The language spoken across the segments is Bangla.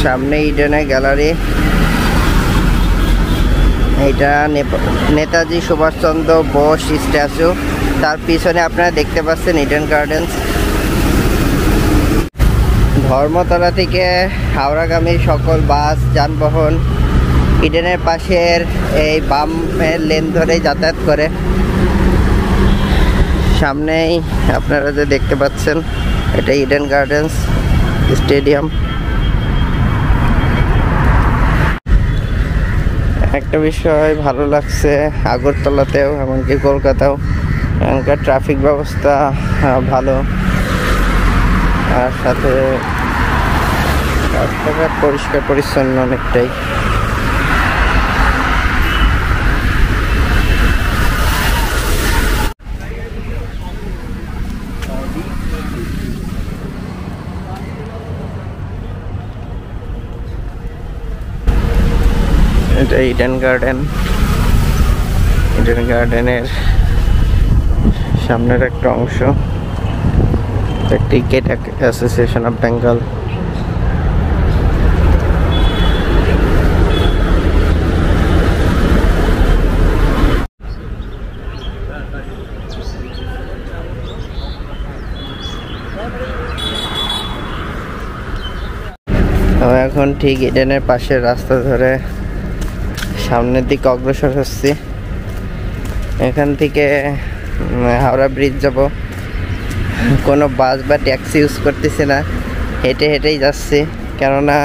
সামনে ইডেনের গ্যালারি। এটা নেতাজি সুভাষচন্দ্র বোস স্ট্যাচু। তার পিছনে আপনারা দেখতে পাচ্ছেন ইডেন গার্ডেন্স। ধর্মতলা থেকে হাওড়াগামী সকল বাস যানবাহন ইডেনের পাশের এই বামের লেন ধরেই যাতায়াত করে। সামনেই আপনারা যে দেখতে পাচ্ছেন এটা ইডেন গার্ডেন্স স্টেডিয়াম। একটা বিষয় ভালো লাগছে আগরতলাতেও এমনকি কলকাতাও এখানকার ট্রাফিক ব্যবস্থা ভালো, আর সাথে রাস্তাঘাট পরিষ্কার পরিচ্ছন্ন অনেকটাই। এটা ইডেন গার্ডেন। ইডেন গার্ডেনের সামনের একটা অংশ ক্রিকেট অ্যাসোসিয়েশন অফ বেঙ্গল। এখন ঠিক ইডেনের পাশের রাস্তা ধরে সামনের দিকে অগ্রসর হচ্ছি। এখান থেকে হাওড়া ব্রিজ যাব। কোনো বাস বা ট্যাক্সি ইউজ করতেছি না, হেঁটে হেঁটেই যাচ্ছি। কেননা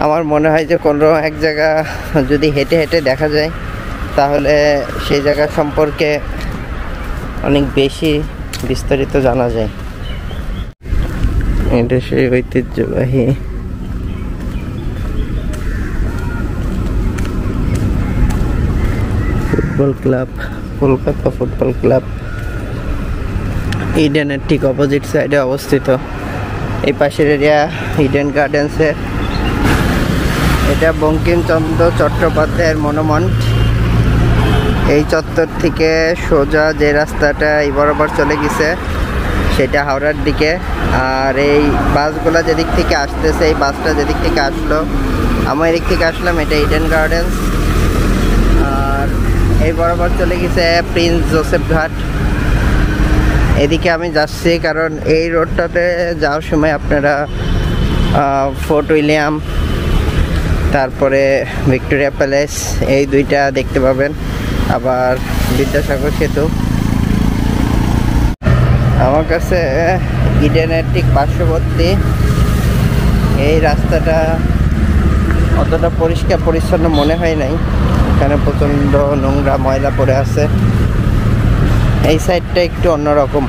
আমার মনে হয় যে কোনো এক জায়গা যদি হেঁটে হেঁটে দেখা যায় তাহলে সেই জায়গা সম্পর্কে অনেক বেশি বিস্তারিত জানা যায়। এটা সেই ঐতিহ্যবাহী football club, Kolkata football club. ইডেনের ঠিক অপোজিট সাইডে অবস্থিত। এই পাশের এরিয়া ইডেন গার্ডেন্সের। এটা বঙ্কিমচন্দ্র চট্টোপাধ্যায়ের মনুমেন্ট। এই চত্বর থেকে সোজা যে রাস্তাটা এই বরাবর চলে গেছে সেটা হাওড়ার দিকে। আর এই বাসগুলো যেদিক থেকে আসতেছে, এই বাসটা যেদিক থেকে আসলো, আমার এদিক থেকে আসলাম, এটা ইডেন গার্ডেন্স। আর এই বরাবর চলে গেছে প্রিন্স জোসেফ ঘাট। এদিকে আমি যাচ্ছি কারণ এই রোডটাতে যাওয়ার সময় আপনারা ফোর্ট উইলিয়াম, তারপরে ভিক্টোরিয়া প্যালেস এই দুইটা দেখতে পাবেন, আবার বিদ্যাসাগর সেতু। আমার কাছে ইডেনের ঠিক পার্শ্ববর্তী এই রাস্তাটা অতটা পরিষ্কার পরিচ্ছন্ন মনে হয় নাই। এখানে প্রচণ্ড নোংরা ময়লা পড়ে আছে। এই সাইডটা একটু অন্যরকম।